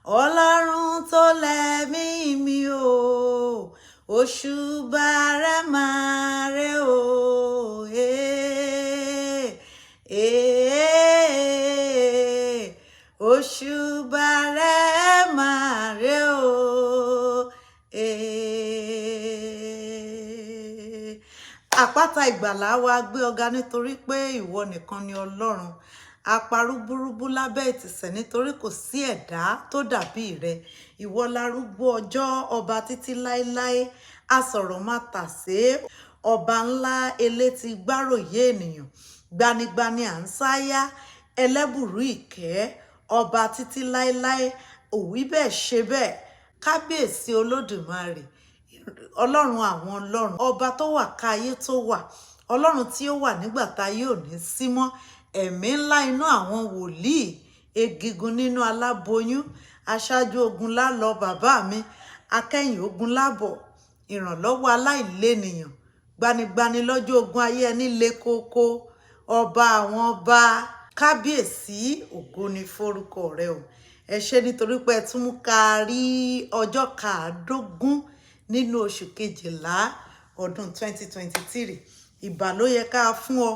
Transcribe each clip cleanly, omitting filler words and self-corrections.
Ọlọ́run tó lẹ́mí mi o, òṣùbà rẹ̀ máa rẹ̀ o. Òṣùbà rẹ̀ máa rẹ̀ o. Àpáta ìgbàlà wa gbé ọ̀gá nítorí pé ìwọ nìkan ni Ọlọ́run. Aparúburúbú lábẹ́ ìtìsẹ̀ nítorí kò sí ẹ̀dá tó dàbí rẹ. Ìwọ larúgbó ọjọ́, ọba títí láéláé, asọ̀rọ̀ má tàsé, ọba ńlá elétí gbáròyé ènìyàn, gbanigbani à ń sáyá, ẹlẹ́bùrú ìkẹ́, ọba títí láéláé, òwí bẹ́ẹ̀ ṣe bẹ́ẹ̀, kábíyèsí olódùmarè, ọlọ́run àwọn ọlọ́run, ọba tó wà ká ayé tó wà, ọlọ́run tí ó wà nígbà tá ayé ò ní sí mọ́, ẹ̀mí ńlá inú àwọn wòlíì, egigun nínú aláboyún, aṣáájú ogun lálọ bàbá mi, akẹ́yìn ogun lábọ̀, ìrànlọ́wọ́ aláìlénìyàn, gbanigbani lọ́jọ́ ogun ayé ẹni le koko, ọba àwọn ọba, kábíyèsí, ògo ni forúkọ rẹ o. Ẹ ṣé nítorí pé ẹ tún mú ká rí ọjọ́ 15 nínú oṣù kejìlá ọdún 2023. Ìbà ló yẹ ká fún ọ,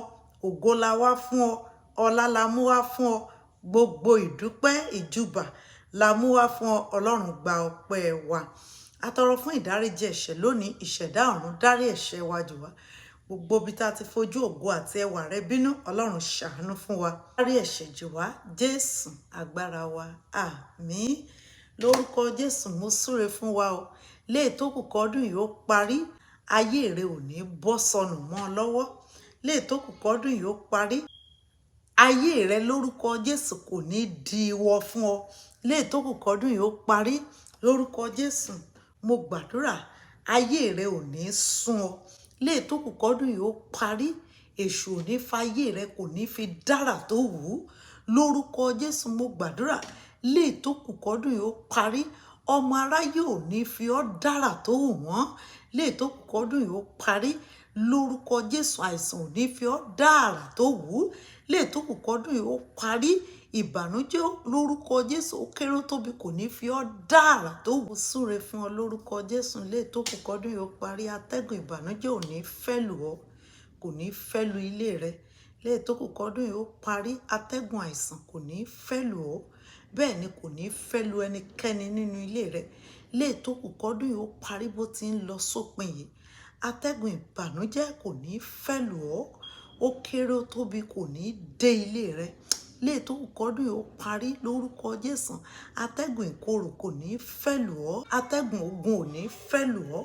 ògo la wá fún ọ, ọlá la mú wá fún ọ, gbogbo ìdúpẹ́ ìjúbà la mú wá fún ọ. Ọlọ́run gba ọpẹ́ wa. A tọrọ fún ìdáríjì ẹ̀ṣẹ̀ lónìí, ìṣẹ̀dá ọ̀run dárí ẹ̀ṣẹ̀ wa jì wá. Gbogbo bí tá ti fojú ògo àti ẹwà rẹ bínú, Ọlọ́run ṣàánú fún wa. Dárí ẹ̀ṣẹ̀ jì wá, Jésù agbára wa. Àmín. Lórúkọ Jésù mo súre fún wa o. Léè tó kù kọ́dún yìí ó parí, ayé rẹ ò ní bọ́ sọnù mọ́ ọ lọ́wọ́. Léè tó kù kọ́dún yìí ó parí, ayé rẹ lórúkọ Jésù kò ní di ìwọ fún ọ. Léè tó kù kọ́dún yìí ó parí, lórúkọ Jésù mo gbàdúrà, ayé rẹ ò ní sún ọ. Léè tó kù kọ́dún yìí ó parí, èṣù ò ní fayé rẹ kò ní fi dára tó wù ú. Lórúkọ Jésù mo gbàdúrà, léè tó kù kọ́dún yìí ó parí, ọmọ aráyé ò ní fi ọ́ dára tó wù wọ́n. Léè tó kù kọ́dún yìí ó parí, lórúkọ Jésù àìsàn ò ní fi ọ́ dára tó wù ú. Léè tó kù kọ́dún yìí ó parí, ìbànújẹ́ lórúkọ Jésù ó kéré ó tóbi kò ní fi ọ́ dára tó wù ú. Súre fún ọ lórúkọ Jésù. Léè tó kù kọ́dún yìí ó parí, atẹ́gùn ìbànújẹ́ ò ní fẹ́ lù ọ́, kò ní fẹ́ lu ilé rẹ. Léè tó kù kọ́dún yìí ó parí, atẹ́gùn àìsàn kò ní fẹ́ lù ọ́, bẹ́ẹ̀ ni kò ní fẹ́ lu ẹnikẹ́ni nínú ilé rẹ. Léè tó kù kọ́dún yìí ó parí, bó ti ń lọ sópin yìí, atẹ́gùn ìbànújẹ́ kò ní fẹ́ lù ọ́, ó kéré ó tóbi kò ní dé ilé rẹ. Léè tó kù kọ́dún yìí ó parí, lórúkọ Jésù atẹ́gùn ìkorò kò ní fẹ́ lù ọ́, atẹ́gùn ogun ò ní fẹ́ lù ọ́.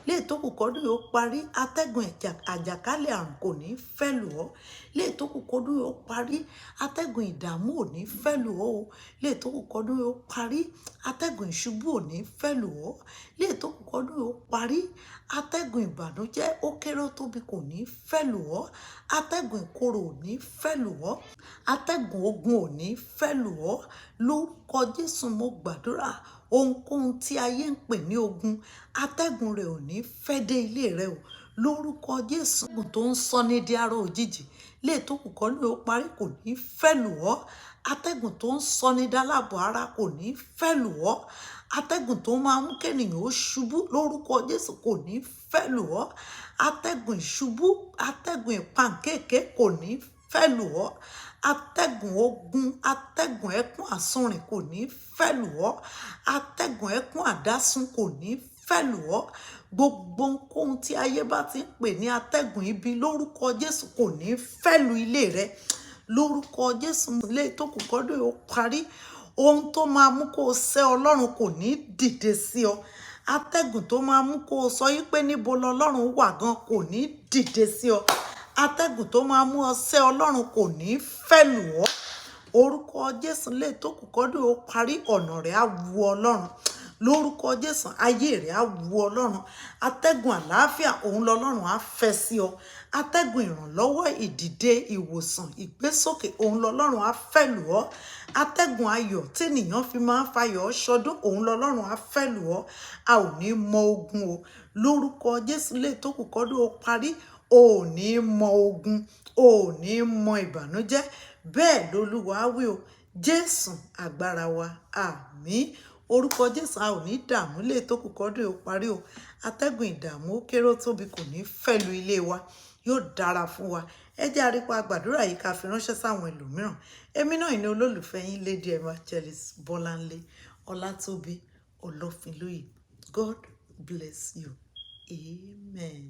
Léè tó kù kọ́dún yìí ó parí, atẹ́gùn àjàkálẹ̀ àrùn kò ní fẹ́ lù ọ́. Léè tó kù kọ́dún yìí ó parí, atẹ́gùn ìdààmú ò ní fẹ́ lù ọ́ o. Léè tó kù kọ́dún yìí ó parí, atẹ́gùn ìṣubú ò ní fẹ́ lù ọ́. Léè tó kù kọ́dún yìí ó parí, atẹ́gùn ìbànújẹ́ ó kéré ó tóbi kò ní fẹ́ lù ọ́, atẹ́gùn ìkorò ò ní fẹ́ lù ọ́, atẹ́gùn ogun ò ní fẹ́ lù ọ́. Lórúkọ Jésù mo gbàdúrà, ohunkóhun tí ayé ń pè ní ogun, atẹ́gùn rẹ̀ ò ní fẹ́ dé ilé rẹ o. Lórúkọ Jésù tó ń sọ ní di aró òjijì, léè tó kù kọ́dún yìí ó parí kò ní fẹ́ lù ọ́. Atẹ́gùn tó ń sọ ní dálábọ̀ ara kò ní fẹ́ lù ọ́. Atẹ́gùn tó máa mú kẹ́nìyàn ó ṣubú, lórúkọ Jésù kò ní fẹ́ lù ọ́. Atẹ́gùn ìṣubú, atẹ́gùn ìpàǹkéèké kò ní fẹ́ lù ọ́. Atẹ́gùn ogun, atẹ́gùn ẹkún àsunrìn kò ní fẹ́ lù ọ́. Atẹ́gùn ẹkún àdásùn kò ní fẹ́ lù ọ́. Gbogbo ohunkóhun tí ayé bá ti ń pè ní atẹ́gùn ibi, lórúkọ Jésù kò ní fẹ́ lu ilé rẹ. Lórúkọ Jésù, léè tó kù kọ́dún yìí ó parí, ohun tó máa mú kó o sẹ́ Ọlọ́run kò ní dìde sí ọ. Atẹ́gùn tó máa mú kó o sọ yí pé níbo lọlọ́run wà gan kò ní dìde sí ọ. Atẹ́gùn tó máa mú ọ sẹ́ Ọlọ́run kò ní fẹ́ lù ọ́. Orúkọ Jésù, léè tó kù kọ́dún yìí ó parí, ọ̀nà rẹ̀ á wu Ọlọ́run. Lórúkọ Jésù, ayé rẹ̀ á wu Ọlọ́run. Atẹ́gùn àlàáfíà òun lọlọ́run á fẹ́ sí ọ. Atẹ́gùn ìrànlọ́wọ́, ìdìde, ìwòsàn, ìgbésókè òun lọlọ́run á fẹ́ lù ọ́. Atẹ́gùn ayọ̀ tí ènìyàn fi máa ń fayọ̀ ṣọdún òun lọlọ́run á fẹ́ lù ọ́. A ò ní mọ ogun o. Lórúkọ Jésù, léè tó kù kọ́dún ó parí, o ò ní mọ ogun, o ò ní mọ ìbànújẹ́. Bẹ́ẹ̀ lolúwa wí o. Jésù agbára wa, àmín. Orúkọ Jésù, a ò ní dààmú lè tó kù kọ́dún ó parí o. Atẹ́gùn ìdààmú ó kéré ó tóbi kò ní fẹ́lu ilé wa, yóò dára fún wa. Ẹ jẹ́ àrípa gbàdúrà yìí ká fi ránṣẹ́ sáwọn ẹlòmíràn. Èmi náà ni olólùfẹ́ yín Lady Evangelist Bọ́láńlé Ọlátòbí Olófinlóyè. God bless you. Amen.